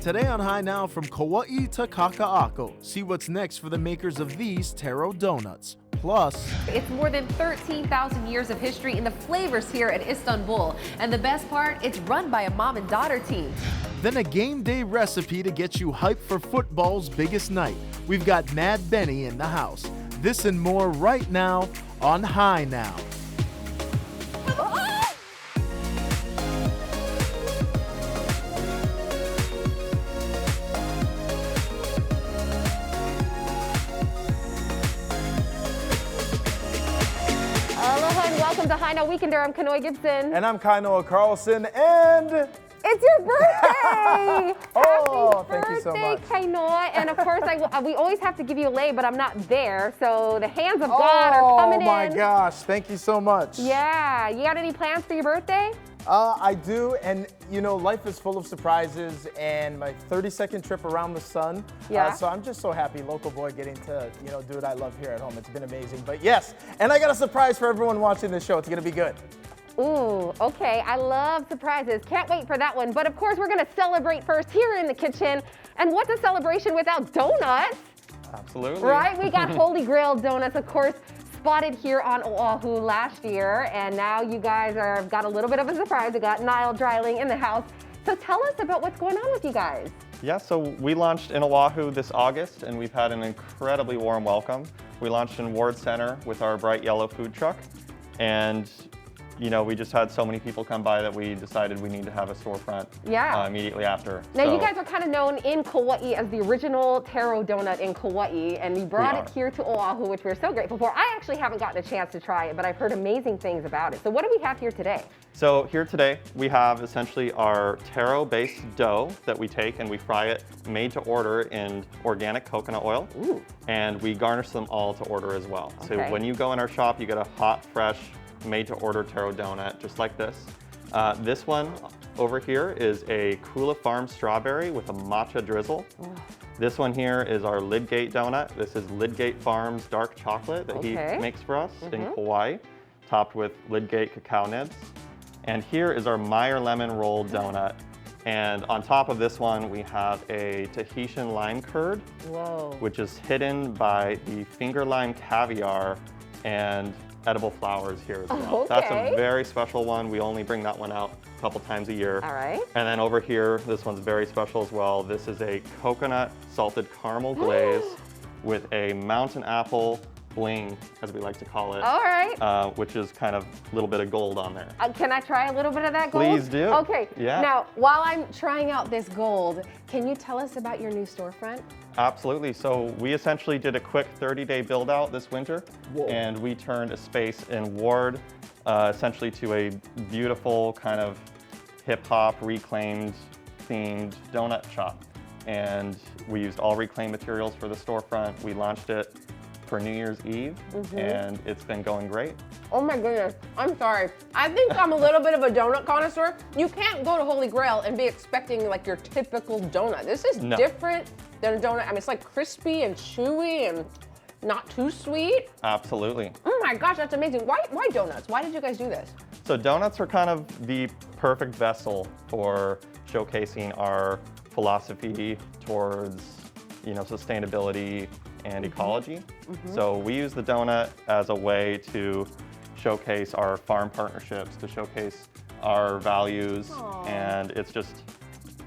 Today on High Now, from Kauai to Kaka'ako, see what's next for the makers of these taro donuts. Plus, it's more than 13,000 years of history in the flavors here at Istanbul. And the best part, it's run by a mom and daughter team. Then a game day recipe to get you hyped for football's biggest night. We've got Mad Benny in the house. This and more right now on High Now. Welcome to High Now Weekender. I'm Kainoa Gibson. And I'm Kainoa Carlson, and it's your birthday! Oh, Happy thank you so much. Kainoa. And of course, we always have to give you a lei, but I'm not there, so the hands of God are coming in. Oh my gosh, thank you so much. Yeah, you got any plans for your birthday? I do, and you know, life is full of surprises, and my 32nd trip around the sun. Yeah. So I'm just so happy, local boy, getting to, you know, do what I love here at home. It's been amazing. But yes, and I got a surprise for everyone watching this show. It's gonna be good. Ooh, okay, I love surprises. Can't wait for that one. But of course, we're gonna celebrate first here in the kitchen. And what's a celebration without donuts? Absolutely. Right, we got Holy Grail donuts, of course, spotted here on Oahu last year, and now you guys have got a little bit of a surprise. We got Niall Dryling in the house. So tell us about what's going on with you guys. Yeah, so we launched in Oahu this August, and we've had an incredibly warm welcome. We launched in Ward Center with our bright yellow food truck, and you know, we just had so many people come by that we decided we need to have a storefront immediately after. Now, you guys are kind of known in Kauai as the original taro donut in Kauai, and we brought it here to Oahu, which we're so grateful for. I actually haven't gotten a chance to try it, but I've heard amazing things about it. So what do we have here today? So here today, we have essentially our taro-based dough that we take and we fry it made to order in organic coconut oil. Ooh. And we garnish them all to order as well. Okay. So when you go in our shop, you get a hot, fresh, made-to-order taro donut, just like this. This one over here is a Kula Farm strawberry with a matcha drizzle. Oh. This one here is our Lidgate donut. This is Lidgate Farms dark chocolate that he makes for us in Hawaii, topped with Lidgate cacao nibs. And here is our Meyer lemon roll donut. And on top of this one, we have a Tahitian lime curd, which is hidden by the finger lime caviar and edible flowers here as well. Okay. That's a very special one. We only bring that one out a couple times a year. All right. And then over here, this one's very special as well. This is a coconut salted caramel glaze with a mountain apple bling, as we like to call it. All right. Which is kind of a little bit of gold on there. Can I try a little bit of that gold? Please do. Okay. Yeah. Now, while I'm trying out this gold, can you tell us about your new storefront? Absolutely. So we essentially did a quick 30-day build out this winter, and we turned a space in Ward essentially to a beautiful kind of hip hop reclaimed themed donut shop. And we used all reclaimed materials for the storefront. We launched it for New Year's Eve, and it's been going great. Oh my goodness, I'm sorry. I think I'm a little bit of a donut connoisseur. You can't go to Holy Grail and be expecting like your typical donut. This is different than a donut. I mean, it's like crispy and chewy and not too sweet. Absolutely. Oh my gosh, that's amazing. Why donuts? Why did you guys do this? So donuts are kind of the perfect vessel for showcasing our philosophy towards, you know, sustainability and ecology. So we use the donut as a way to showcase our farm partnerships, to showcase our values, and it's just,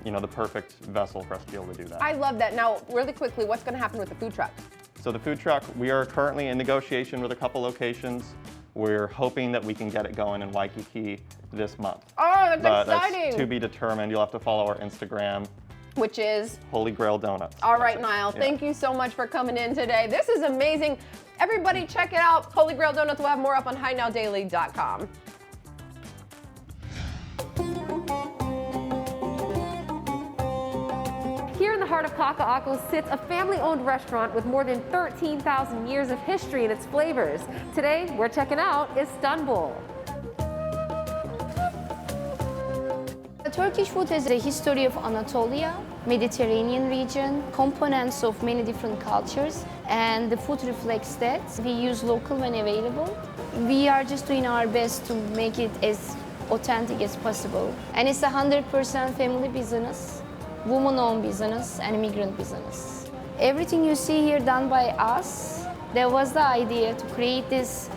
you know, the perfect vessel for us to be able to do that. I love that. Now, really quickly, what's going to happen with the food truck? So the food truck, we are currently in negotiation with a couple locations. We're hoping that we can get it going in Waikiki this month. Oh, that's exciting. That's to be determined. You'll have to follow our Instagram. Which is? Holy Grail Donuts. All right, Niall, thank you so much for coming in today. This is amazing. Everybody check it out. Holy Grail Donuts. We'll have more up on HighNowDaily.com. Here in the heart of Kaka'ako sits a family-owned restaurant with more than 13,000 years of history in its flavors. Today, we're checking out Istanbul. Turkish food has a history of Anatolia, Mediterranean region, components of many different cultures, and the food reflects that. We use local when available. We are just doing our best to make it as authentic as possible. And it's a 100% family business. woman-owned business and immigrant business. Everything you see here done by us, there was the idea to create this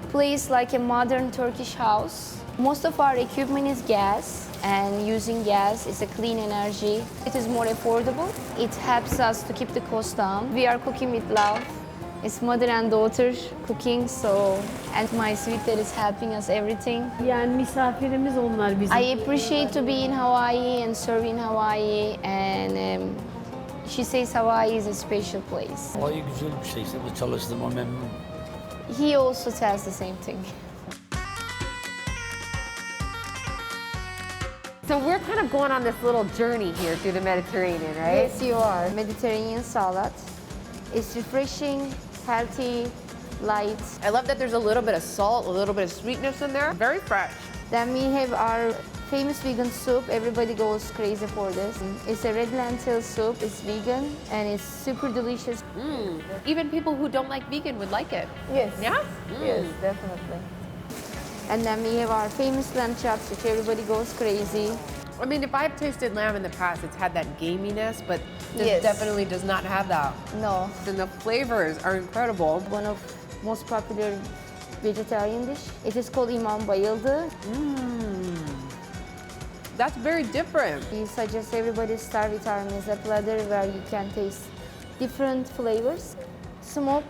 place like a modern Turkish house. Most of our equipment is gas, and using gas is a clean energy. It is more affordable. It helps us to keep the cost down. We are cooking with love. It's mother and daughter cooking, and my sweet dad is helping us everything. Yani misafirimiz onlar bizim. I appreciate to be in Hawaii and serve in Hawaii, and she says Hawaii is a special place. Hawaii güzel bir şey. Burada çalıştığıma memnunum. He also tells the same thing. So we're kind of going on this little journey here through the Mediterranean, right? Yes, you are. Mediterranean salad. It's refreshing, healthy, light. I love that there's a little bit of salt, a little bit of sweetness in there. Very fresh. Then we have our famous vegan soup. Everybody goes crazy for this. It's a red lentil soup. It's vegan and it's super delicious. Even people who don't like vegan would like it. Yes. Yeah? Yes, definitely. And then we have our famous lamb chops, which everybody goes crazy. I mean, if I've tasted lamb in the past, it's had that gaminess, but this Yes. definitely does not have that. No, And the flavors are incredible. one of most popular vegetarian dish. It is called imam bayıldı. That's very different. We suggest everybody start with our meze platter where you can taste different flavors. Smoke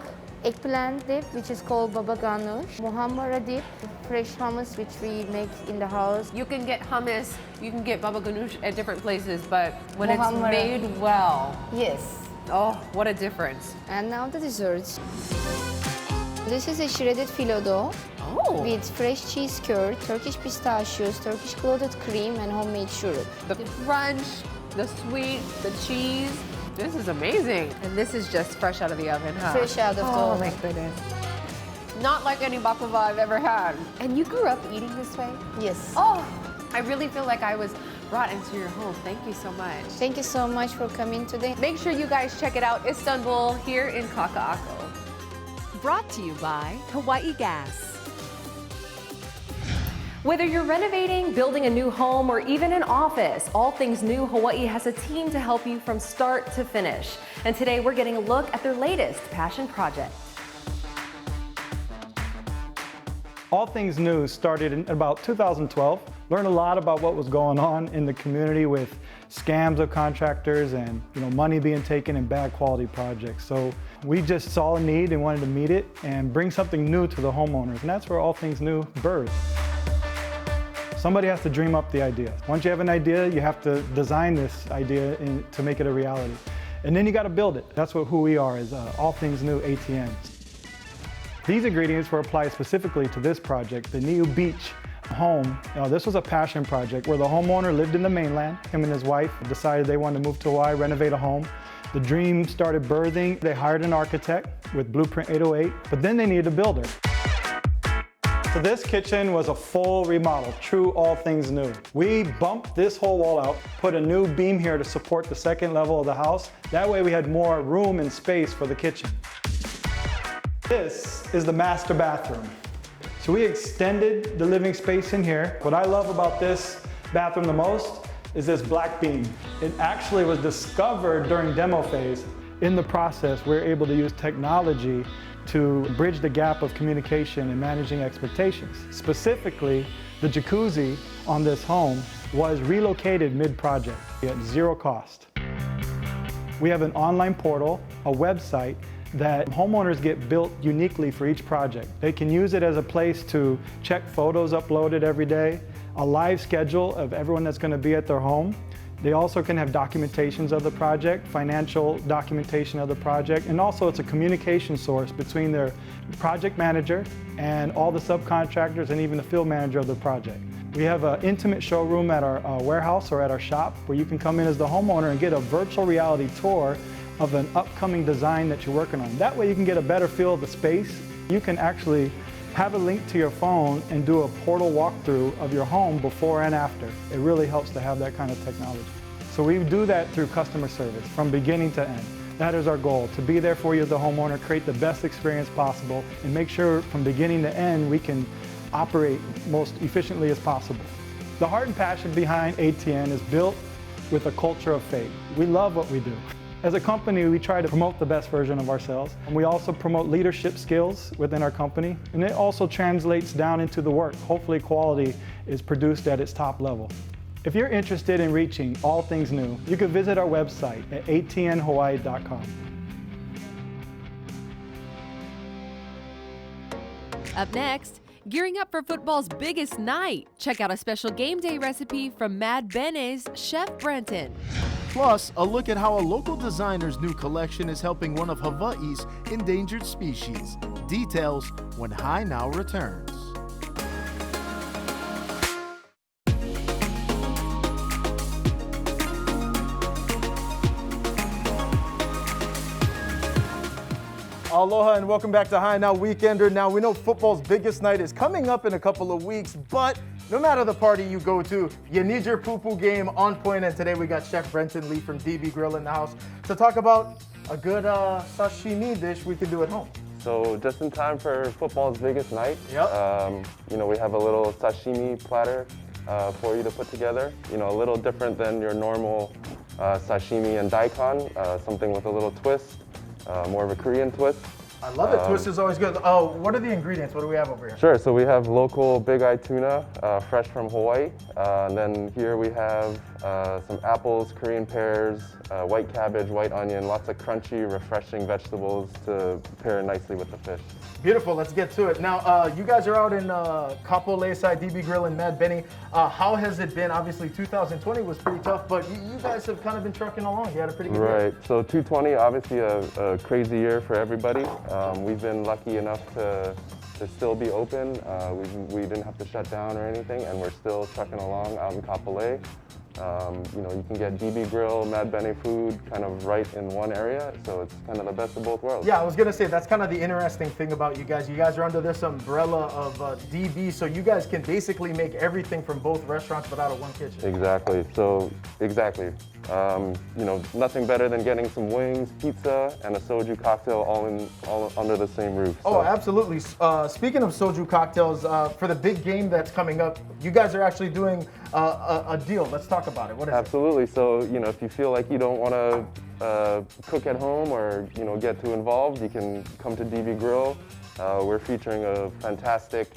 eggplant dip, which is called baba ganoush. Muhammara dip, fresh hummus, which we make in the house. You can get hummus, you can get baba ganoush at different places, but when Muhammara. it's made well, Yes. oh, what a difference. And now the desserts. This is a shredded phyllo dough Oh, with fresh cheese curd, Turkish pistachios, Turkish clotted cream, and homemade syrup. the crunch, the sweet, the cheese. This is amazing. And this is just fresh out of the oven, huh? Fresh out of the Oh oven. my goodness. Not like any baklava I've ever had. And you grew up eating this way? Yes. Oh, I really feel like I was brought into your home. Thank you so much. Thank you so much for coming today. Make sure you guys check it out, Istanbul, here in Kaka'ako. Brought to you by Hawaii Gas. Whether you're renovating, building a new home, or even an office, All Things New Hawaii has a team to help you from start to finish. And today we're getting a look at their latest passion project. All Things New started in about 2012. Learned a lot about what was going on in the community with scams of contractors and money being taken in bad quality projects. So we just saw a need and wanted to meet it and bring something new to the homeowners. And that's where All Things New birthed. Somebody has to dream up the idea. Once you have an idea, you have to design this idea to make it a reality. And then you got to build it. That's who we are, is All Things New ATMs. These ingredients were applied specifically to this project, the Niu Beach home. This was a passion project where the homeowner lived in the mainland. Him and his wife decided they wanted to move to Hawaii, renovate a home. The dream started birthing. They hired an architect with Blueprint 808, but then they needed a builder. So this kitchen was a full remodel, true All Things New. We bumped this whole wall out, put a new beam here to support the second level of the house. That way we had more room and space for the kitchen. This is the master bathroom. So we extended the living space in here. What I love about this bathroom the most is this black beam. It actually was discovered during demo phase. In the process, we're able to use technology to bridge the gap of communication and managing expectations. Specifically, the jacuzzi on this home was relocated mid-project at zero cost. We have an online portal, a website, that homeowners get built uniquely for each project. They can use it as a place to check photos uploaded every day, a live schedule of everyone that's going to be at their home. They also can have documentations of the project, financial documentation of the project, and also it's a communication source between their project manager and all the subcontractors and even the field manager of the project. We have an intimate showroom at our warehouse or at our shop where you can come in as the homeowner and get a virtual reality tour of an upcoming design that you're working on. That way you can get a better feel of the space. You can actually have a link to your phone and do a portal walkthrough of your home before and after. It really helps to have that kind of technology. So we do that through customer service from beginning to end. That is our goal, to be there for you as the homeowner, create the best experience possible, and make sure from beginning to end we can operate most efficiently as possible. The heart and passion behind ATN is built with a culture of faith. We love what we do. As a company, we try to promote the best version of ourselves. And we also promote leadership skills within our company. And it also translates down into the work. Hopefully quality is produced at its top level. If you're interested in reaching all things new, you can visit our website at atnhawaii.com. Up next, gearing up for football's biggest night. Check out a special game day recipe from Mad Bene's Chef Brenton. Plus, a look at how a local designer's new collection is helping one of Hawaii's endangered species. Details when High Now returns. Aloha and welcome back to High Now Weekender. Now we know football's biggest night is coming up in a couple of weeks, but no matter the party you go to, you need your poo-poo game on point. And today we got Chef Brenton Lee from DB Grill in the house to talk about a good sashimi dish we can do at home. So just in time for football's biggest night, you know, we have a little sashimi platter for you to put together. You know, a little different than your normal sashimi and daikon, something with a little twist. More of a Korean twist. I love it. Twist is always good. Oh, what are the ingredients? What do we have over here? Sure. So we have local big eye tuna, fresh from Hawaii. And then here we have some apples, Korean pears, white cabbage, white onion, lots of crunchy, refreshing vegetables to pair nicely with the fish. Beautiful. Let's get to it. Now, you guys are out in Kapolei side, DB Grill in Mad Benny. How has it been? Obviously, 2020 was pretty tough, but you guys have kind of been trucking along. You had a pretty good year. Right. So 2020, obviously a crazy year for everybody. We've been lucky enough to still be open. We didn't have to shut down or anything, and we're still trucking along out in Kapolei. You know, you can get DB Grill, Mad Benny food kind of right in one area, so it's kind of the best of both worlds. Yeah, I was gonna say, that's kind of the interesting thing about you guys. You guys are under this umbrella of DB, so you guys can basically make everything from both restaurants but out of one kitchen. Exactly, so exactly. You know, nothing better than getting some wings, pizza, and a soju cocktail all under the same roof. So. Oh, absolutely. Speaking of soju cocktails, for the big game that's coming up, you guys are actually doing a deal. Let's talk about it. What is Absolutely. So, you know, if you feel like you don't want to cook at home or, you know, get too involved, you can come to DB Grill. We're featuring a fantastic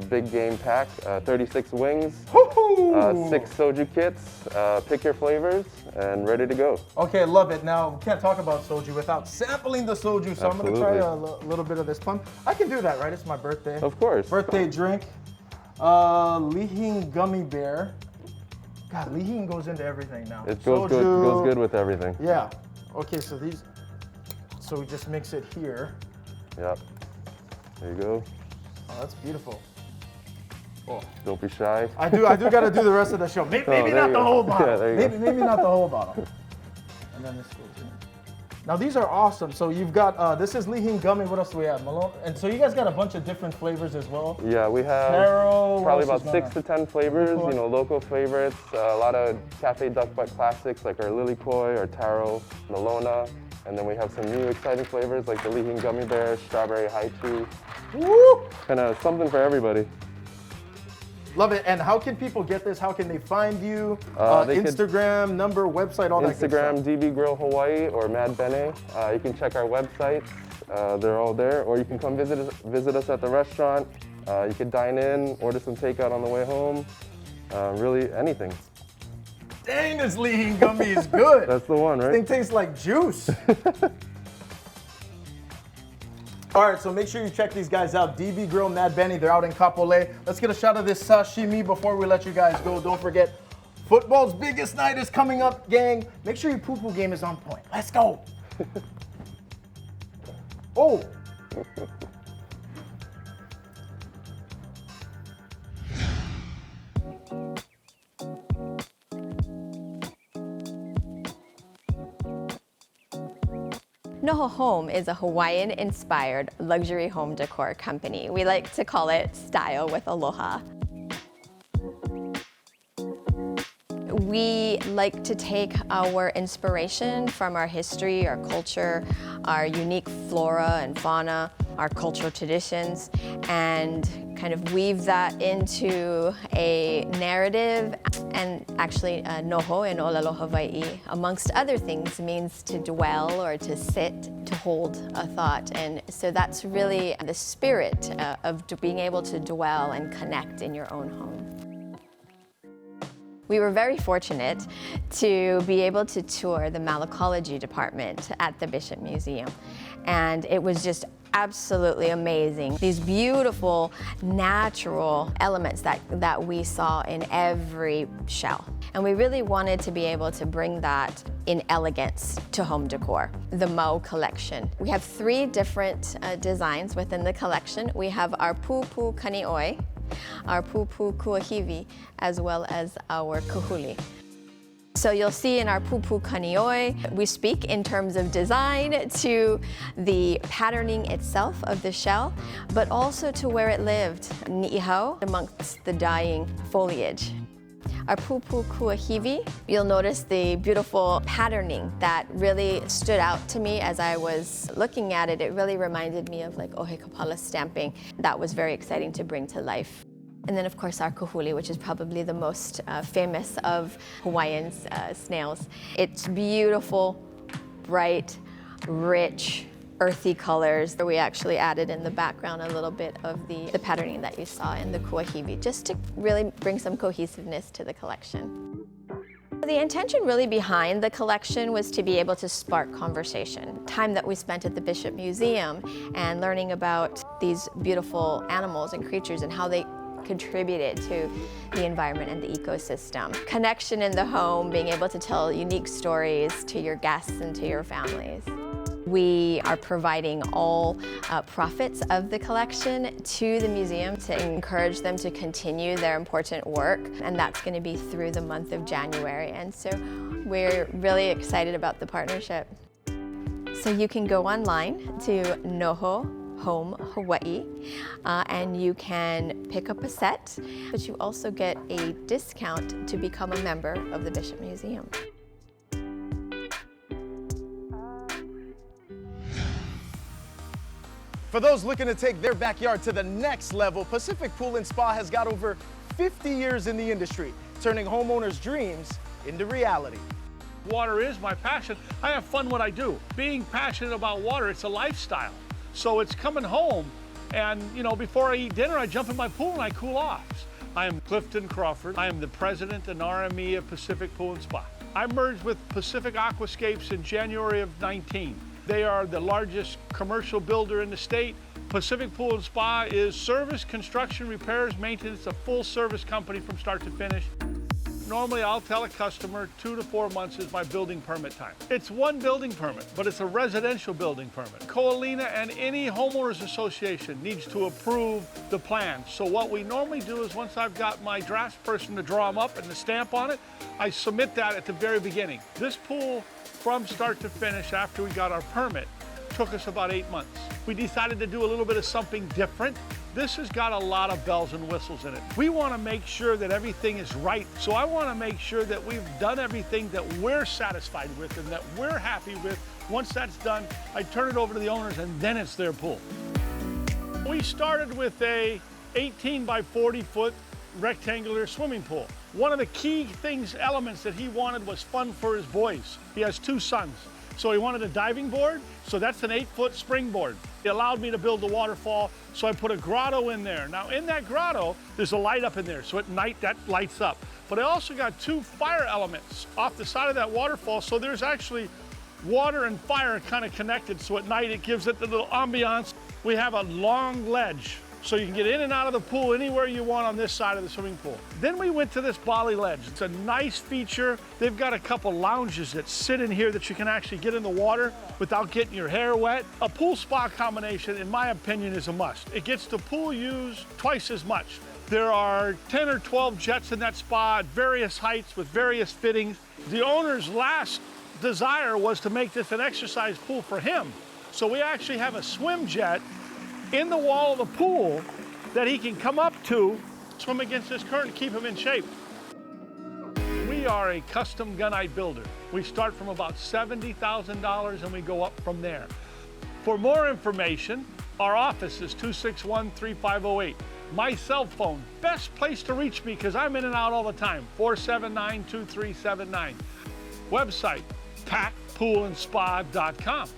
big game pack, 36 wings, 6 soju kits, pick your flavors, and ready to go. Okay, love it. Now, we can't talk about soju without sampling the soju, so I'm going to try a little bit of this plum. I can do that, right? It's my birthday. Of course. Birthday drink. Lihing gummy bear. God, Lihing goes into everything now. It goes good with everything. Yeah. Okay, so we just mix it here. Yep. There you go. Oh, that's beautiful. Oh. Don't be shy. I do got to do the rest of the show. Maybe not the whole bottle. Yeah, maybe not the whole bottle. And then this goes in. Now these are awesome. So you've got this is Lihing gummy. What else do we have, Malone? And so you guys got a bunch of different flavors as well. Yeah, we have probably about 6 to 10 flavors. You know, local favorites. A lot of Cafe Duck Butt classics like our Lily Koi, our Taro, Nalona. And then we have some new exciting flavors like the Lihing Gummy Bear, Strawberry Haichu. Woo! Kind of something for everybody. Love it. And how can people get this? How can they find you? Instagram, number, website, all that good stuff. Instagram, DB Grill Hawaii or Mad Bene. You can check our websites. They're all there. Or you can come visit us at the restaurant. You can dine in, order some takeout on the way home. Really anything. Dang, this Lihing gummy is good. That's the one, right? This thing tastes like juice. All right, so make sure you check these guys out. DB Grill, Mad Benny, they're out in Kapolei. Let's get a shot of this sashimi before we let you guys go. Don't forget, football's biggest night is coming up, gang. Make sure your poo-poo game is on point. Let's go. Oh. Noho Home is a Hawaiian-inspired luxury home decor company. We like to call it style with aloha. We like to take our inspiration from our history, our culture, our unique flora and fauna, our cultural traditions, and kind of weave that into a narrative. And actually, Noho in Noho Hawaii, amongst other things, means to dwell or to sit, to hold a thought. And so that's really the spirit of being able to dwell and connect in your own home. We were very fortunate to be able to tour the malacology department at the Bishop Museum. And it was just absolutely amazing. These beautiful natural elements that we saw in every shell. And we really wanted to be able to bring that in elegance to home decor. The Mau collection. We have 3 different designs within the collection. We have our Pupu Kanioi, our Pupu Kuahivi, as well as our Kahuli. So you'll see in our Pupu Kanioi, we speak in terms of design to the patterning itself of the shell, but also to where it lived, ni'ihau, amongst the dying foliage. Our Pupu Kuahivi, you'll notice the beautiful patterning that really stood out to me as I was looking at it. It really reminded me of like Ohe Kapala stamping. That was very exciting to bring to life. And then of course our kahuli, which is probably the most famous of Hawaiian's snails. It's beautiful, bright, rich, earthy colors. We actually added in the background a little bit of the patterning that you saw in the kuahivi, just to really bring some cohesiveness to the collection. The intention really behind the collection was to be able to spark conversation. Time that we spent at the Bishop Museum and learning about these beautiful animals and creatures and how they contributed to the environment and the ecosystem. Connection in the home, being able to tell unique stories to your guests and to your families. We are providing all profits of the collection to the museum to encourage them to continue their important work, and that's going to be through the month of January. And so we're really excited about the partnership. So you can go online to Noho Hawaii, and you can pick up a set, but you also get a discount to become a member of the Bishop Museum. For those looking to take their backyard to the next level, Pacific Pool and Spa has got over 50 years in the industry, turning homeowners' dreams into reality. Water is my passion. I have fun what I do. Being passionate about water, it's a lifestyle. So it's coming home and, you know, before I eat dinner, I jump in my pool and I cool off. I am Clifton Crawford. I am the president and RME of Pacific Pool and Spa. I merged with Pacific Aquascapes in January of 19. They are the largest commercial builder in the state. Pacific Pool and Spa is service, construction, repairs, maintenance, a full service company from start to finish. Normally I'll tell a customer 2 to 4 months is my building permit time. It's one building permit, but it's a residential building permit. Coalina and any homeowners association needs to approve the plan. So what we normally do is once I've got my draftsperson to draw them up and the stamp on it, I submit that at the very beginning. This pool, from start to finish, after we got our permit, took us about 8 months. We decided to do a little bit of something different. This has got a lot of bells and whistles in it. We want to make sure that everything is right. So I want to make sure that we've done everything that we're satisfied with and that we're happy with. Once that's done, I turn it over to the owners and then it's their pool. We started with a 18 by 40 foot rectangular swimming pool. One of the key elements that he wanted was fun for his boys. He has 2 sons. So he wanted a diving board, so that's an 8-foot springboard. It allowed me to build the waterfall, so I put a grotto in there. Now in that grotto, there's a light up in there, so at night that lights up. But I also got 2 fire elements off the side of that waterfall, so there's actually water and fire kind of connected, so at night it gives it the little ambiance. We have a long ledge, so you can get in and out of the pool anywhere you want on this side of the swimming pool. Then we went to this Bali ledge. It's a nice feature. They've got a couple lounges that sit in here that you can actually get in the water without getting your hair wet. A pool spa combination, in my opinion, is a must. It gets the pool used twice as much. There are 10 or 12 jets in that spa at various heights with various fittings. The owner's last desire was to make this an exercise pool for him. So we actually have a swim jet in the wall of the pool that he can come up to, swim against this current, keep him in shape. We We are a custom gunite builder. We start from about $70,000 and we go up from there. For more information, our office is 261-3508. My cell phone, best place to reach me because I'm in and out all the time, 479-2379. Website, packpoolandspa.com.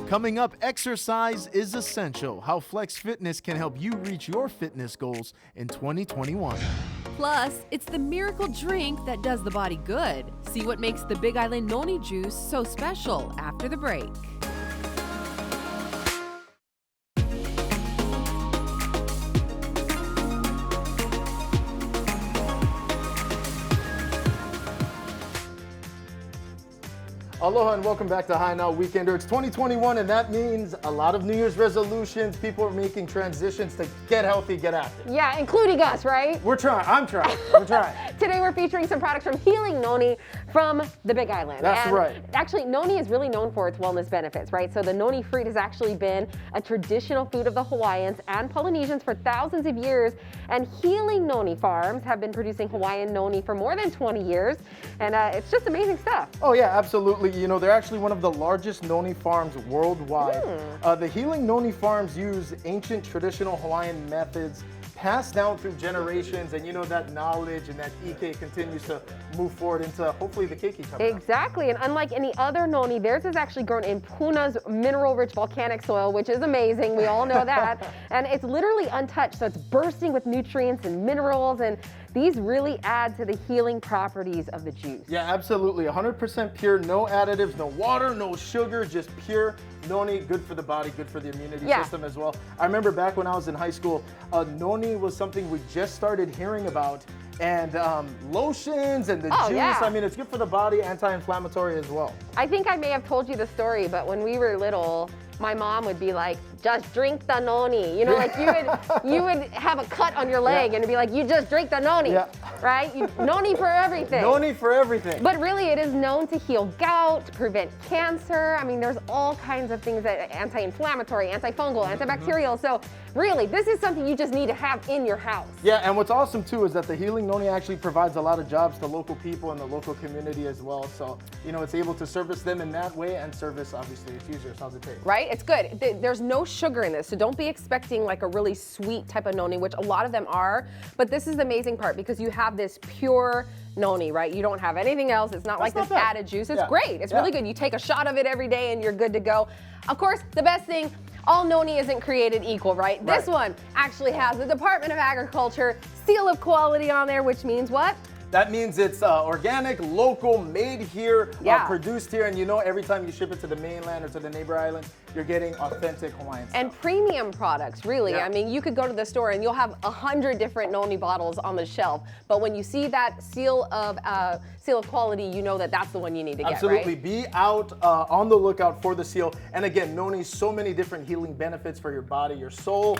Coming up, exercise is essential. How Flex Fitness can help you reach your fitness goals in 2021. Plus, it's the miracle drink that does the body good. See what makes the Big Island Noni juice so special after the break. Aloha and welcome back to High Now Weekender. It's 2021 and that means a lot of New Year's resolutions. People are making transitions to get healthy, get active. Yeah, including us, right? We're trying. I'm trying. We're trying. Today we're featuring some products from Healing Noni from the Big Island. That's right. Actually, Noni is really known for its wellness benefits, right? So the Noni fruit has actually been a traditional food of the Hawaiians and Polynesians for thousands of years. And Healing Noni farms have been producing Hawaiian Noni for more than 20 years. And it's just amazing stuff. Oh yeah, absolutely. You know, they're actually one of the largest Noni farms worldwide. The Healing Noni farms use ancient traditional Hawaiian methods passed down through generations, and you know that knowledge and that ike continues to move forward into hopefully the keiki coming Exactly, and unlike any other Noni, theirs is actually grown in Puna's mineral-rich volcanic soil, which is amazing. We all know that. And it's literally untouched, so it's bursting with nutrients and minerals, and these really add to the healing properties of the juice. Yeah, absolutely. 100% pure, no additives, no water, no sugar, just pure Noni. Good for the body, good for the immunity system as well. I remember back when I was in high school, Noni was something we just started hearing about, and lotions and the juice. Yeah. I mean, it's good for the body, anti-inflammatory as well. I think I may have told you the story, but when we were little, my mom would be like, just drink the Noni. You know, like you would have a cut on your leg and it'd be like, you just drink the Noni, right? Noni for everything. Noni for everything. But really it is known to heal gout, prevent cancer. I mean, there's all kinds of things that anti-inflammatory, antifungal, antibacterial. So really, this is something you just need to have in your house. Yeah, and what's awesome too is that the Healing Noni actually provides a lot of jobs to local people in the local community as well. So, you know, it's able to service them in that way and service, obviously, its users. How's it taste? Right? It's good. There's no sugar in this, so don't be expecting like a really sweet type of Noni, which a lot of them are. But this is the amazing part because you have this pure Noni, right? You don't have anything else. It's not like this added juice. It's great. It's really good. You take a shot of it every day and you're good to go. Of course, the best thing, all Noni isn't created equal, right? This one actually has the Department of Agriculture seal of quality on there, which means what? That means it's organic, local, made here, produced here, and you know every time you ship it to the mainland or to the neighbor islands, you're getting authentic Hawaiian stuff. And premium products, really. I mean, you could go to the store and you'll have 100 different Noni bottles on the shelf, but when you see that seal of quality, you know that that's the one you need to get, Absolutely. right? Be out on the lookout for the seal. And again, Noni, so many different healing benefits for your body, your soul.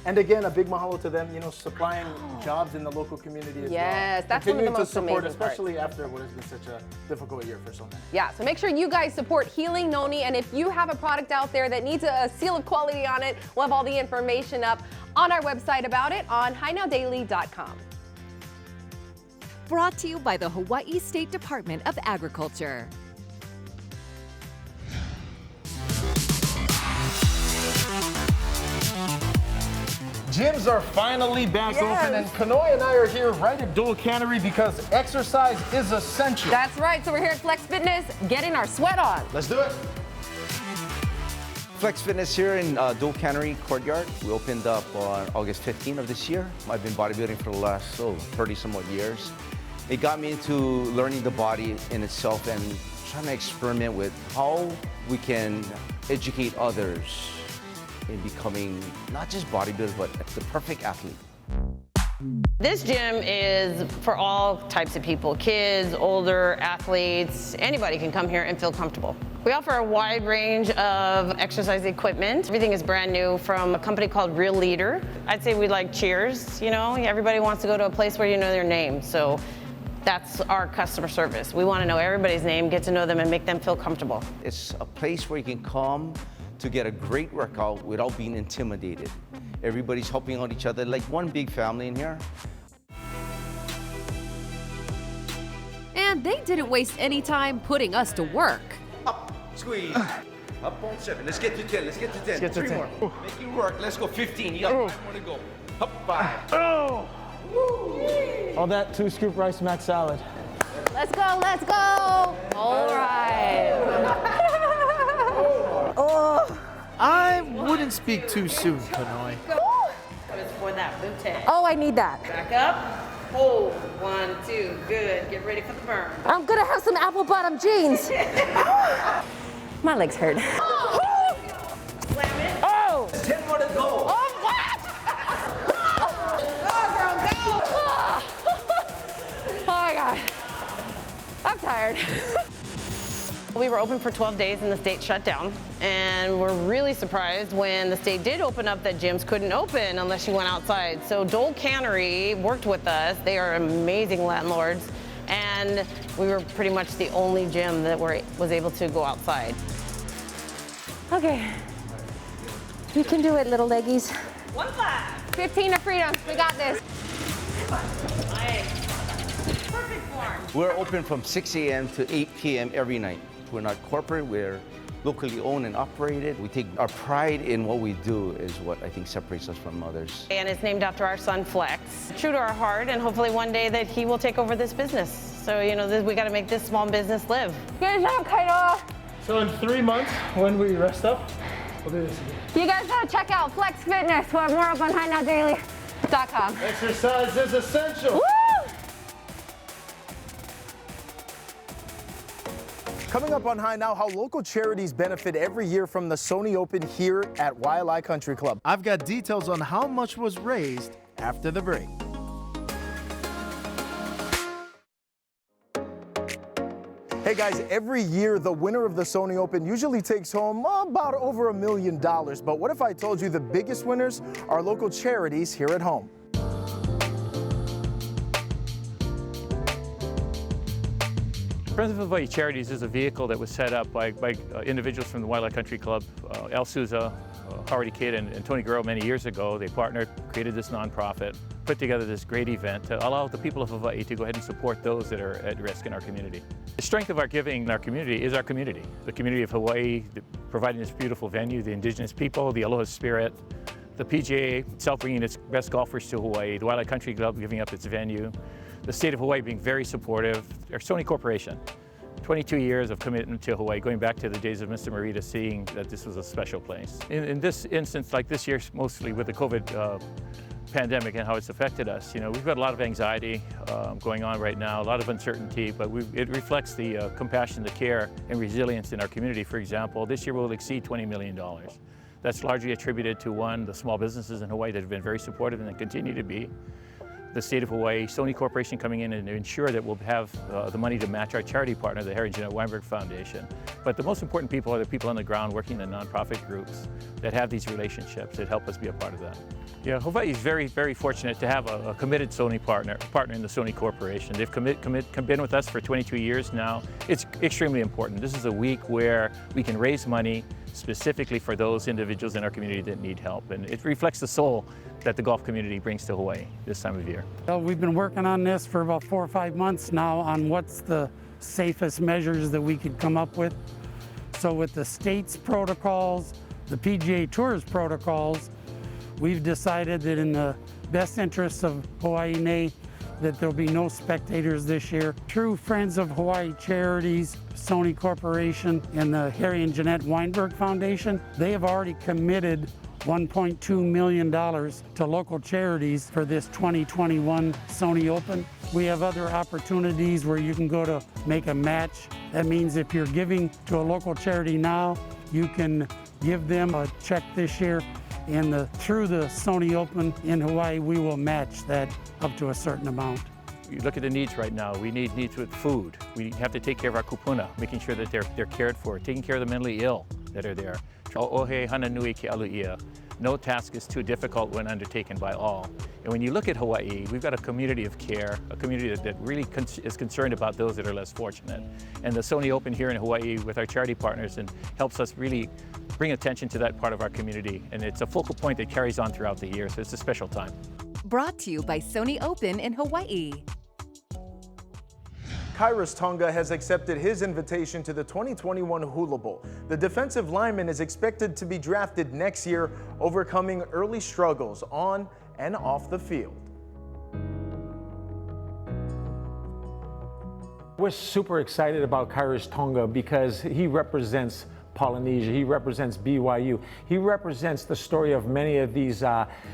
And again, a big mahalo to them, you know, supplying jobs in the local community as well. Yes, that's one of the most support, amazing parts. especially after what has been such a difficult year for so many. Yeah, so make sure you guys support Healing Noni, and if you have a product out there that needs a seal of quality on it, we'll have all the information up on our website about it on HighNowDaily.com. Brought to you by the Hawaii State Department of Agriculture. Gyms are finally back open, and Kainoa and I are here right at Dole Cannery because exercise is essential. That's right, so we're here at Flex Fitness getting our sweat on. Let's do it. Flex Fitness here in Dole Cannery Courtyard. We opened up on August 15 of this year. I've been bodybuilding for the last 30 some odd years. It got me into learning the body in itself and trying to experiment with how we can educate others in becoming not just bodybuilders, but the perfect athlete. This gym is for all types of people, kids, older, athletes, anybody can come here and feel comfortable. We offer a wide range of exercise equipment. Everything is brand new from a company called Real Leader. I'd say we like cheers, you know, everybody wants to go to a place where you know their name, so that's our customer service. We want to know everybody's name, get to know them, and make them feel comfortable. It's a place where you can come to get a great workout without being intimidated. Everybody's helping out each other like one big family in here. And they didn't waste any time putting us to work. Up, squeeze. Up on 7. Let's get to 10. Let's get to 10. Let's get to 3 10. more. Make it work. Let's go 15. You got 5 more to go. Up 5. Oh! All that 2-scoop rice mac salad. Let's go, let's go. All right. Oh. I wouldn't speak too soon, Kainoa. It's for that boot tag. Oh, I need that. Back up. Hold. 1, 2. Good. Get ready for the burn. I'm gonna have some apple bottom jeans. My legs hurt. Slam it. Oh! 10 more to go. Oh, what? Go, girl, go. Oh my God. I'm tired. We were open for 12 days and the state shut down. And we're really surprised when the state did open up that gyms couldn't open unless you went outside. So Dole Cannery worked with us. They are amazing landlords. And we were pretty much the only gym that was able to go outside. Okay. You can do it, little leggies. 1 flag. 15 of freedom. We got this. Perfect form. We're open from 6 a.m. to 8 p.m. every night. We're not corporate. We're locally owned and operated. We take our pride in what we do is what I think separates us from others. And it's named after our son, Flex. True to our heart, and hopefully one day that he will take over this business. So, you know, we got to make this small business live. Good job, Kainoa. So in 3 months, when we rest up, we'll do this again. You guys gotta check out Flex Fitness. We're more up on HighNowDaily.com. Exercise is essential. Woo! Coming up on High Now, how local charities benefit every year from the Sony Open here at YLI Country Club. I've got details on how much was raised after the break. Hey guys, every year the winner of the Sony Open usually takes home about over $1 million. But what if I told you the biggest winners are local charities here at home? Friends of Hawaii Charities is a vehicle that was set up by individuals from the Wildlife Country Club, Al Souza, Howard Kidd, and Tony Grail many years ago. They partnered, created this nonprofit, put together this great event to allow the people of Hawaii to go ahead and support those that are at risk in our community. The strength of our giving in our community is our community. The community of Hawaii, providing this beautiful venue, the indigenous people, the aloha spirit, the PGA itself bringing its best golfers to Hawaii, the Wildlife Country Club giving up its venue, the state of Hawaii being very supportive, our Sony Corporation, 22 years of commitment to Hawaii, going back to the days of Mr. Morita, seeing that this was a special place. In this instance, like this year, mostly with the COVID pandemic and how it's affected us, you know, we've got a lot of anxiety going on right now, a lot of uncertainty, but it reflects the compassion, the care, and resilience in our community. For example, this year we'll exceed $20 million. That's largely attributed to, one, the small businesses in Hawaii that have been very supportive and continue to be. The state of Hawaii, Sony Corporation coming in and to ensure that we'll have the money to match our charity partner, the Harry and Jeanette Weinberg Foundation. But the most important people are the people on the ground working in the nonprofit groups that have these relationships that help us be a part of that. Yeah, Hawaii is very, very fortunate to have a committed Sony partner in the Sony Corporation. They've been with us for 22 years now. It's extremely important. This is a week where we can raise money specifically for those individuals in our community that need help. And it reflects the soul that the golf community brings to Hawaii this time of year. Well, we've been working on this for about 4 or 5 months now on what's the safest measures that we could come up with. So with the state's protocols, the PGA Tour's protocols, we've decided that in the best interests of Hawaii that there'll be no spectators this year. Through Friends of Hawaii Charities, Sony Corporation, and the Harry and Jeanette Weinberg Foundation, they have already committed $1.2 million to local charities for this 2021 Sony Open. We have other opportunities where you can go to make a match. That means if you're giving to a local charity now, you can give them a check this year, and through the Sony Open in Hawaii, we will match that up to a certain amount. You look at the needs right now. We need needs with food. We have to take care of our kupuna, making sure that they're cared for, taking care of the mentally ill that are there. Ohe hana nui ke alu'ia. No task is too difficult when undertaken by all. And when you look at Hawaii, we've got a community of care, a community that really is concerned about those that are less fortunate. And the Sony Open here in Hawaii with our charity partners and helps us really bring attention to that part of our community. And it's a focal point that carries on throughout the year, so it's a special time. Brought to you by Sony Open in Hawaii. Kairos Tonga has accepted his invitation to the 2021 Hula Bowl. The defensive lineman is expected to be drafted next year, overcoming early struggles on and off the field. We're super excited about Kairos Tonga because he represents Polynesia, he represents BYU, he represents the story of many of these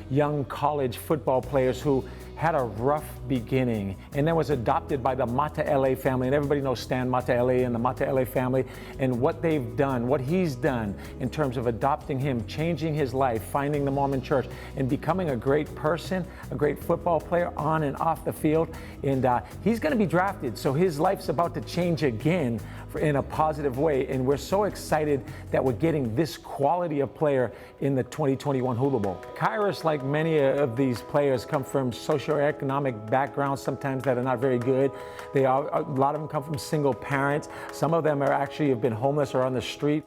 young college football players who had a rough beginning and then was adopted by the Mata LA family. And everybody knows Stan Mata LA and the Mata LA family and what they've done, what he's done in terms of adopting him, changing his life, finding the Mormon church, and becoming a great person, a great football player on and off the field. And he's going to be drafted, so his life's about to change again in a positive way. And we're so excited that we're getting this quality of player in the 2021 Hula Bowl. Kairos, like many of these players, come from socioeconomic backgrounds sometimes that are not very good. A lot of them come from single parents. Some of them have been homeless or on the street.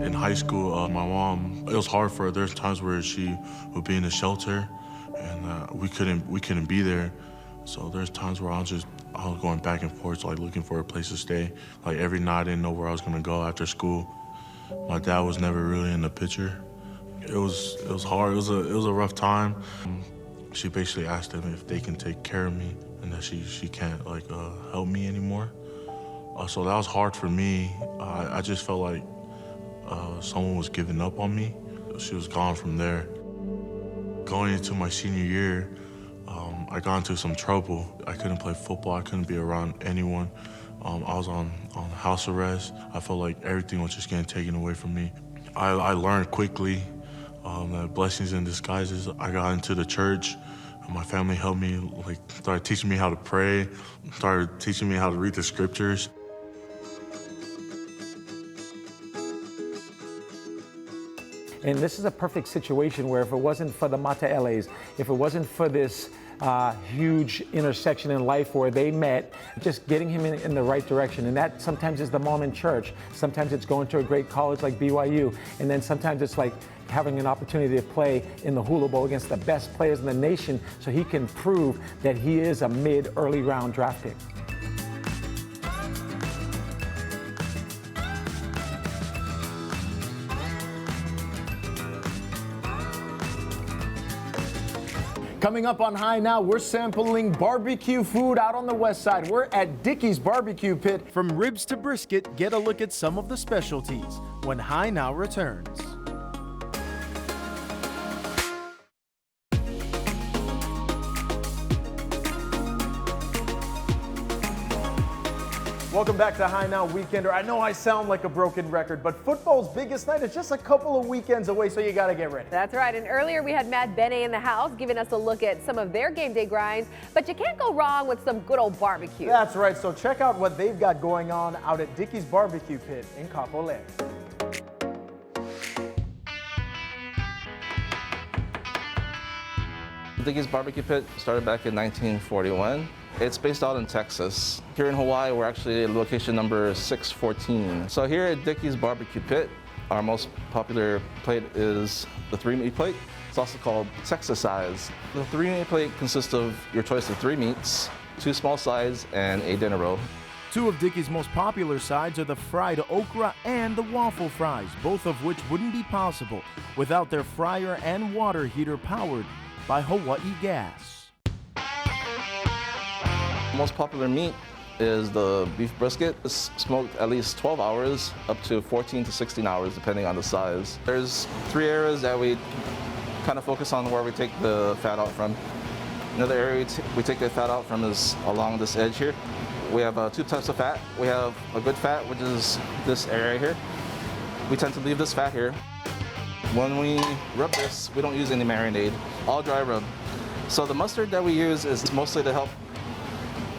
In high school, my mom, it was hard for her. There's times where she would be in a shelter and we couldn't be there. So there's times where I was going back and forth, like looking for a place to stay. Like every night I didn't know where I was gonna go after school. My dad was never really in the picture. It was hard, it was a rough time. She basically asked them if they can take care of me and that she can't help me anymore. So that was hard for me. I just felt like someone was giving up on me. She was gone from there. Going into my senior year, I got into some trouble. I couldn't play football, I couldn't be around anyone. I was on house arrest. I felt like everything was just getting taken away from me. I learned quickly that blessings in disguises. I got into the church. My family helped me, started teaching me how to pray, started teaching me how to read the scriptures. And this is a perfect situation where if it wasn't for the Mata LAs, if it wasn't for this huge intersection in life where they met, just getting him in the right direction. And that sometimes is the Mormon church. Sometimes it's going to a great college like BYU. And then sometimes it's like having an opportunity to play in the Hula Bowl against the best players in the nation so he can prove that he is a mid-early round draft pick. Coming up on High Now, we're sampling barbecue food out on the west side. We're at Dickys BBQ Pit. From ribs to brisket, get a look at some of the specialties when High Now returns. Welcome back to High Now Weekender. I know I sound like a broken record, but football's biggest night is just a couple of weekends away, so you gotta get ready. That's right, and earlier we had Matt Bennett in the house giving us a look at some of their game day grinds, but you can't go wrong with some good old barbecue. That's right, so check out what they've got going on out at Dickys BBQ Pit in Kapolei. Dickys BBQ Pit started back in 1941. It's based out in Texas. Here in Hawaii, we're actually at location number 614. So here at Dickys BBQ Pit, our most popular plate is the 3-meat plate. It's also called Texas size. The 3-meat plate consists of your choice of 3 meats, 2 small sides, and a dinner roll. Two of Dickys' most popular sides are the fried okra and the waffle fries, both of which wouldn't be possible without their fryer and water heater powered by Hawaii gas. Most popular meat is the beef brisket. It's smoked at least 12 hours, up to 14 to 16 hours, depending on the size. There's 3 areas that we kind of focus on where we take the fat out from. Another area we take the fat out from is along this edge here. We have 2 types of fat. We have a good fat, which is this area here. We tend to leave this fat here. When we rub this, we don't use any marinade, all dry rub. So the mustard that we use is mostly to help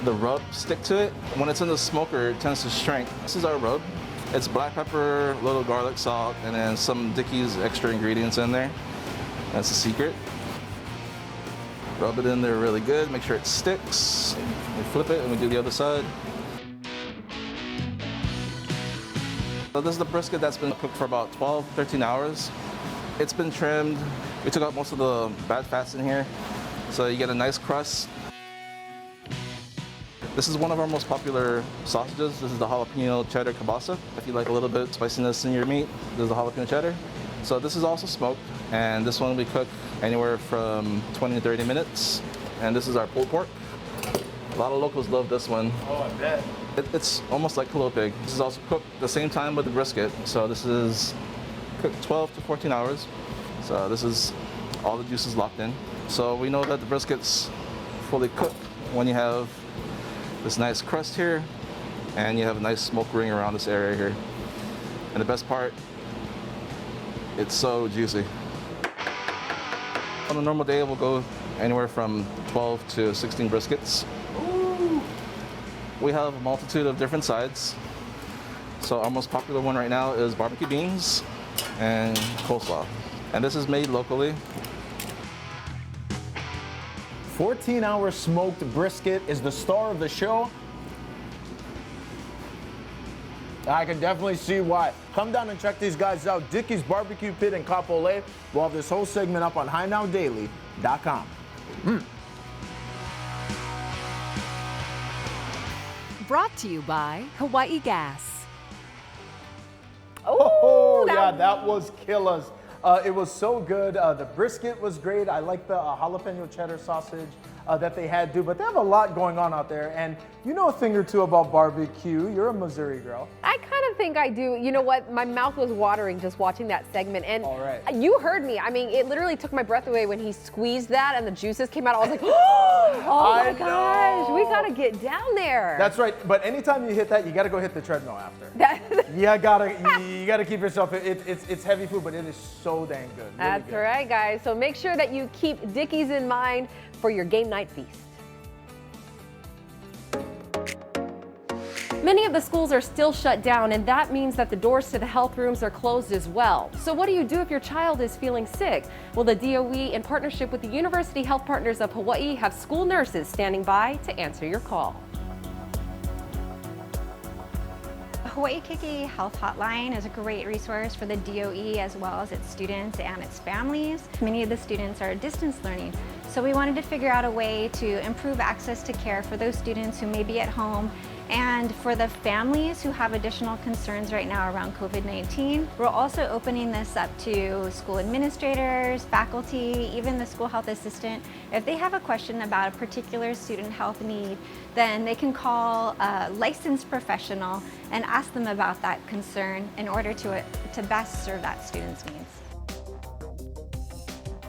the rub stick to it. When it's in the smoker, it tends to shrink. This is our rub. It's black pepper, a little garlic salt, and then some Dickys extra ingredients in there. That's the secret. Rub it in there really good, make sure it sticks. We flip it and we do the other side. So this is the brisket that's been cooked for about 12, 13 hours. It's been trimmed. We took out most of the bad fats in here, so you get a nice crust. This is one of our most popular sausages. This is the jalapeno cheddar kielbasa. If you like a little bit of spiciness in your meat, this is the jalapeno cheddar. So this is also smoked, and this one we cook anywhere from 20 to 30 minutes. And this is our pulled pork. A lot of locals love this one. Oh, I bet. It's almost like kilo pig. This is also cooked the same time with the brisket. So this is cooked 12 to 14 hours. So this is all the juices locked in. So we know that the brisket's fully cooked when you have this nice crust here, and you have a nice smoke ring around this area here. And the best part, it's so juicy. On a normal day, we'll go anywhere from 12 to 16 briskets. Ooh. We have a multitude of different sides. So our most popular one right now is barbecue beans and coleslaw. And this is made locally. 14-hour smoked brisket is the star of the show. I can definitely see why. Come down and check these guys out. Dickys BBQ Pit in Kapolei. We'll have this whole segment up on HiNowDaily.com. Brought to you by Hawaii Gas. Oh, yeah, that was killers. It was so good. The brisket was great. I like the jalapeno cheddar sausage that they had, but they have a lot going on out there. And you know a thing or two about barbecue. You're a Missouri girl. I kind of think I do. You know what? My mouth was watering just watching that segment. And all right. You heard me. I mean, it literally took my breath away when he squeezed that and the juices came out. I was like, oh my gosh, we got to get down there. That's right. But anytime you hit that, you got to go hit the treadmill after. you gotta keep yourself. It's heavy food, but it is so dang good. Really That's good. right, guys. So make sure that you keep Dickys in mind for your game night feast. Many of the schools are still shut down, and that means that the doors to the health rooms are closed as well. So what do you do if your child is feeling sick? Well, the DOE, in partnership with the University Health Partners of Hawaii, have school nurses standing by to answer your call. Hawaii Keiki Health Hotline is a great resource for the DOE as well as its students and its families. Many of the students are distance learning, so we wanted to figure out a way to improve access to care for those students who may be at home and for the families who have additional concerns right now around COVID-19. We're also opening this up to school administrators, faculty, even the school health assistant. If they have a question about a particular student health need, then they can call a licensed professional and ask them about that concern in order to best serve that student's needs.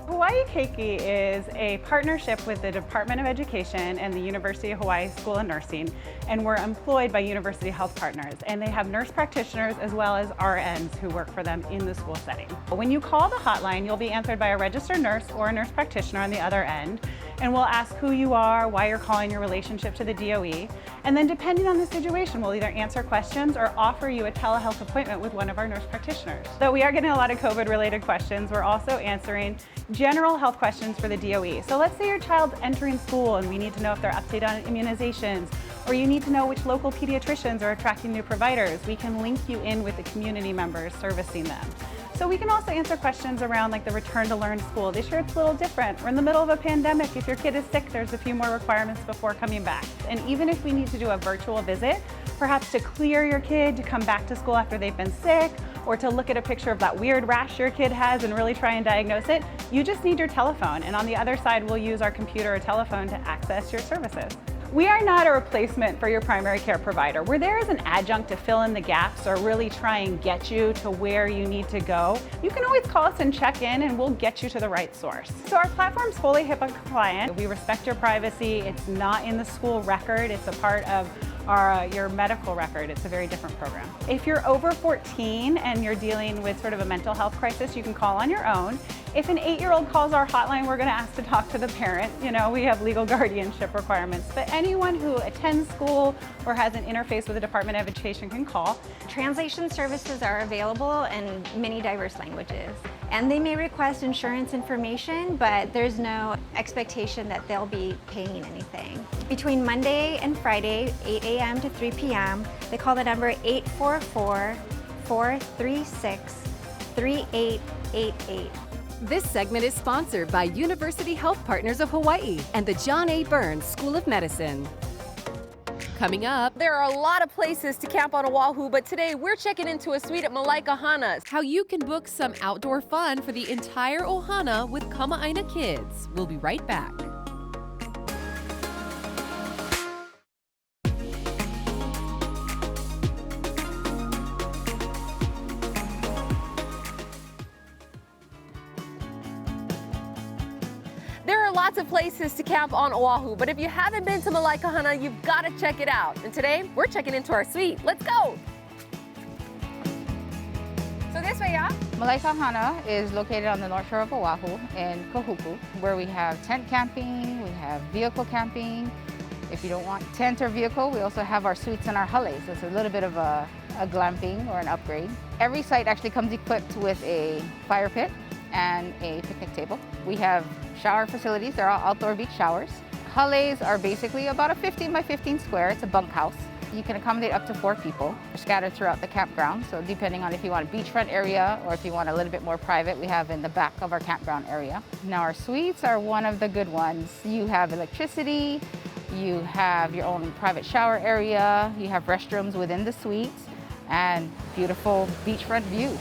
Hawaii Keiki is a partnership with the Department of Education and the University of Hawaii School of Nursing, and we're employed by University Health Partners, and they have nurse practitioners as well as RNs who work for them in the school setting. When you call the hotline, you'll be answered by a registered nurse or a nurse practitioner on the other end, and we'll ask who you are, why you're calling, your relationship to the DOE, and then depending on the situation, we'll either answer questions or offer you a telehealth appointment with one of our nurse practitioners. So we are getting a lot of COVID-related questions. We're also answering general health questions for the DOE. So let's say your child's entering school and we need to know if they're up to date on immunizations, or you need to know which local pediatricians are attracting new providers. We can link you in with the community members servicing them. So we can also answer questions around like the return to learn school. This year it's a little different. We're in the middle of a pandemic. If your kid is sick, there's a few more requirements before coming back. And even if we need to do a virtual visit, perhaps to clear your kid to come back to school after they've been sick, or to look at a picture of that weird rash your kid has and really try and diagnose it, you just need your telephone. And on the other side, we'll use our computer or telephone to access your services. We are not a replacement for your primary care provider. We're there as an adjunct to fill in the gaps or really try and get you to where you need to go. You can always call us and check in and we'll get you to the right source. So our platform's fully HIPAA compliant. We respect your privacy. It's not in the school record. It's a part of your medical record. It's a very different program. If you're over 14 and you're dealing with sort of a mental health crisis, you can call on your own. If an 8-year-old calls our hotline, we're going to ask to talk to the parent. You know, we have legal guardianship requirements, but anyone who attends school or has an interface with the Department of Education can call. Translation services are available in many diverse languages, and they may request insurance information, but there's no expectation that they'll be paying anything. Between Monday and Friday, 8 a.m. to 3 p.m., they call the number 844-436-3888. This segment is sponsored by University Health Partners of Hawaii and the John A. Burns School of Medicine. Coming up, There are a lot of places to camp on Oahu, but today we're checking into a suite at Malaika Hana's. how you can book some outdoor fun for the entire ohana with Kama'aina kids. We'll be right back. There are lots of places to camp on Oahu, but if you haven't been to Malaika Hana, you've got to check it out. And today, we're checking into our suite. Let's go! So this way, yeah? Malaika Hana is located on the north shore of Oahu in Kahuku, where we have tent camping, we have vehicle camping. If you don't want tent or vehicle, we also have our suites and our hale. So it's a little bit of a glamping or an upgrade. Every site actually comes equipped with a fire pit and a picnic table. We have shower facilities. They're all outdoor beach showers. Hales are basically about a 15 by 15 square. It's a bunkhouse. You can accommodate up to 4 people. They're scattered throughout the campground. So depending on if you want a beachfront area or if you want a little bit more private, we have in the back of our campground area. Now our suites are one of the good ones. You have electricity, you have your own private shower area, you have restrooms within the suites, and beautiful beachfront views.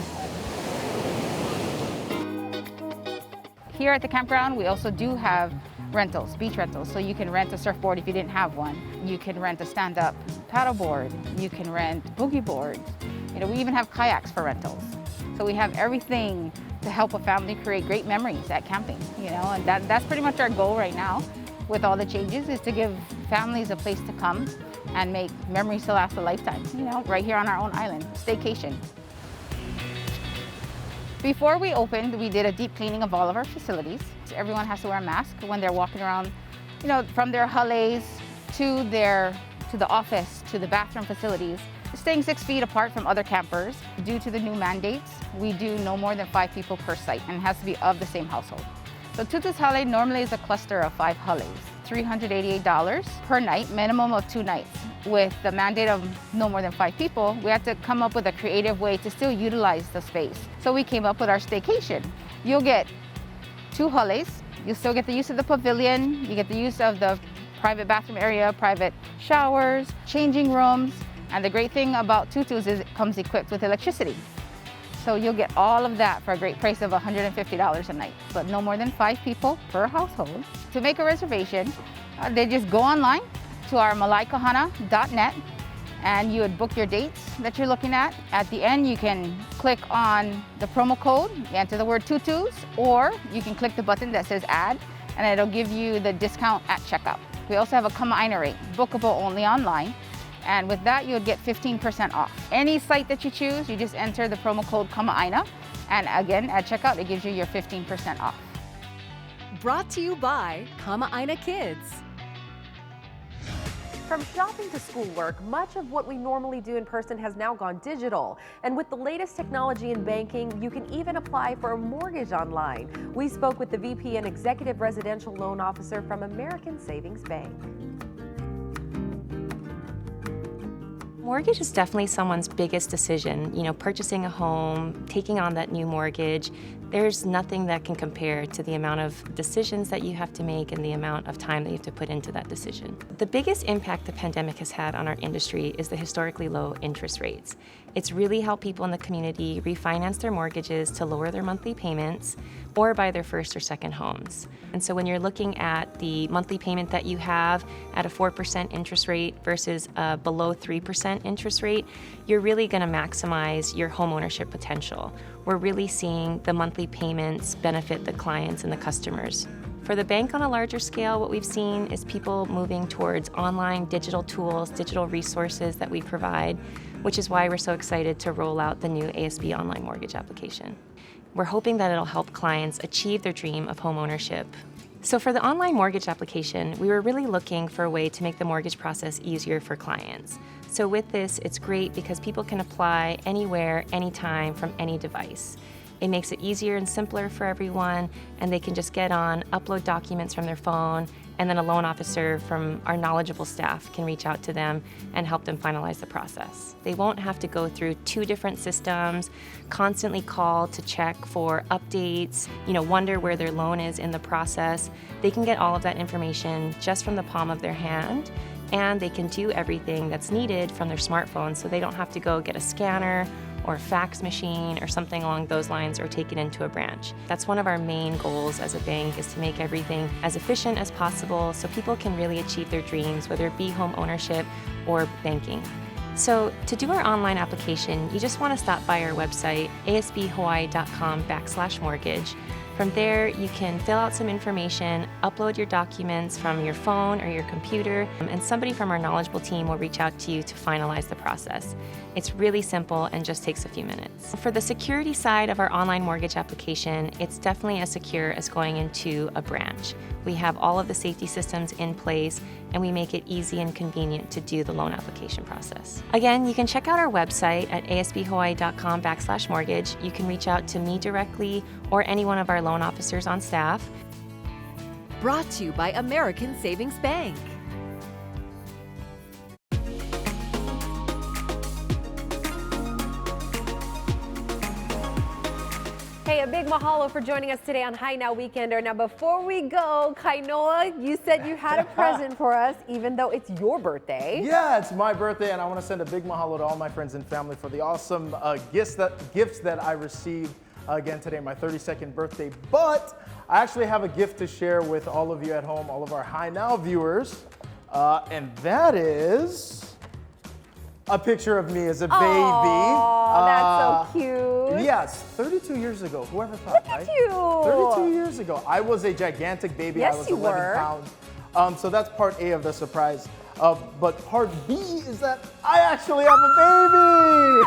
Here at the campground, we also do have rentals, beach rentals. So you can rent a surfboard if you didn't have one. You can rent a stand-up paddleboard. You can rent boogie boards. You know, we even have kayaks for rentals. So we have everything to help a family create great memories at camping, you know, and that's pretty much our goal right now with all the changes, is to give families a place to come and make memories to last a lifetime, you know, right here on our own island, staycation. Before we opened, we did a deep cleaning of all of our facilities. So everyone has to wear a mask when they're walking around, you know, from their hales to the office, to the bathroom facilities, staying 6 feet apart from other campers. Due to the new mandates, we do no more than 5 people per site, and it has to be of the same household. So Tutu's Hale normally is a cluster of 5 hales, $388 per night, minimum of 2 nights. With the mandate of no more than 5 people, we had to come up with a creative way to still utilize the space. So we came up with our staycation. You'll get 2 hales, you'll still get the use of the pavilion, you get the use of the private bathroom area, private showers, changing rooms, and the great thing about Tutu's is it comes equipped with electricity. So you'll get all of that for a great price of $150 a night, but no more than 5 people per household. To make a reservation, they just go online to our malaikahana.net and you would book your dates that you're looking at. At the end, you can click on the promo code, you enter the word Tutus, or you can click the button that says add, and it'll give you the discount at checkout. We also have a Kama'aina rate, bookable only online. And with that, you would get 15% off. Any site that you choose, you just enter the promo code Kama'aina. And again, at checkout, it gives you your 15% off. Brought to you by Kama'aina Kids. From shopping to schoolwork, much of what we normally do in person has now gone digital. And with the latest technology in banking, you can even apply for a mortgage online. We spoke with the VP and Executive Residential Loan Officer from American Savings Bank. Mortgage is definitely someone's biggest decision. You know, purchasing a home, taking on that new mortgage, there's nothing that can compare to the amount of decisions that you have to make and the amount of time that you have to put into that decision. The biggest impact the pandemic has had on our industry is the historically low interest rates. It's really helped people in the community refinance their mortgages to lower their monthly payments or buy their first or second homes. And so when you're looking at the monthly payment that you have at a 4% interest rate versus a below 3% interest rate, you're really going to maximize your home ownership potential. We're really seeing the monthly payments benefit the clients and the customers For the bank on a larger scale, what we've seen is people moving towards online digital tools, digital resources that we provide, which is why we're so excited to roll out the new ASB online mortgage application. We're hoping that it'll help clients achieve their dream of home ownership. So for the online mortgage application, we were really looking for a way to make the mortgage process easier for clients. So with this, it's great because people can apply anywhere, anytime, from any device. It makes it easier and simpler for everyone, and they can just get on, upload documents from their phone, and then a loan officer from our knowledgeable staff can reach out to them and help them finalize the process. They won't have to go through 2 different systems, constantly call to check for updates, wonder where their loan is in the process. They can get all of that information just from the palm of their hand, and they can do everything that's needed from their smartphone, so they don't have to go get a scanner or a fax machine or something along those lines, or take it into a branch. That's one of our main goals as a bank, is to make everything as efficient as possible so people can really achieve their dreams, whether it be home ownership or banking. So to do our online application, you just want to stop by our website, asbhawaii.com/mortgage. From there, you can fill out some information, upload your documents from your phone or your computer, and somebody from our knowledgeable team will reach out to you to finalize the process. It's really simple and just takes a few minutes. For the security side of our online mortgage application, it's definitely as secure as going into a branch. We have all of the safety systems in place, and we make it easy and convenient to do the loan application process. Again, you can check out our website at asbhawaii.com/mortgage. You can reach out to me directly or any one of our loan officers on staff. Brought to you by American Savings Bank. Hey, a big mahalo for joining us today on Hi Now Weekender. Now, before we go, Kainoa, you said you had a present for us, even though it's your birthday. Yeah, it's my birthday, and I want to send a big mahalo to all my friends and family for the awesome gifts that I received again today, my 32nd birthday. But I actually have a gift to share with all of you at home, all of our Hi Now viewers, and that is a picture of me as a baby. Oh, that's so cute. Yes, 32 years ago. Whoever thought, Look at right? you. 32 years ago. I was a gigantic baby. Yes, I was you 11 were. pounds. So that's part A of the surprise. But part B is that I actually have a baby.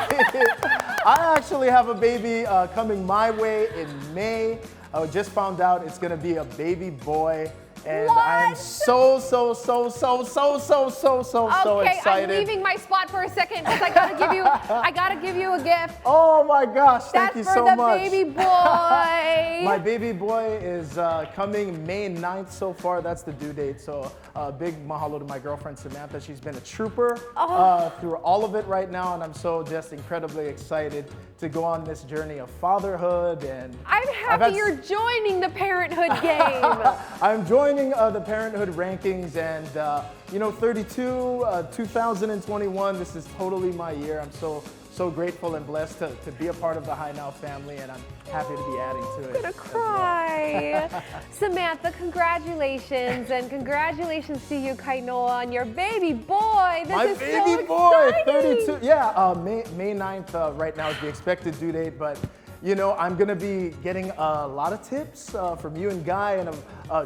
I actually have a baby coming my way in May. I just found out it's gonna be a baby boy. And I am so excited. I'm leaving my spot for a second because I gotta give you a gift. Oh my gosh, thank you so much. That's for the baby boy. My baby boy is coming May 9th so far. That's the due date. So big mahalo to my girlfriend Samantha. She's been a trooper through all of it right now, and I'm so just incredibly excited to go on this journey of fatherhood. And I'm happy you're joining the parenthood game. I'm joining the parenthood rankings, and 32, 2021. This is totally my year. I'm so grateful and blessed to be a part of the Hi Now family, and I'm happy to be adding to it. I'm gonna cry. Samantha, congratulations, and congratulations to you, Kainoa, on your baby boy. This is baby so boy, exciting. 32. Yeah, May 9th right now is the expected due date, but I'm gonna be getting a lot of tips from you and Guy and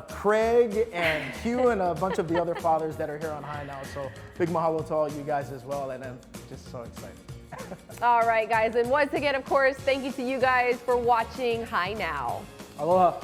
Craig and Hugh and a bunch of the other fathers that are here on Hi Now. So big mahalo to all you guys as well, and I'm just so excited. All right, guys, and once again, of course, thank you to you guys for watching Hi Now. Aloha.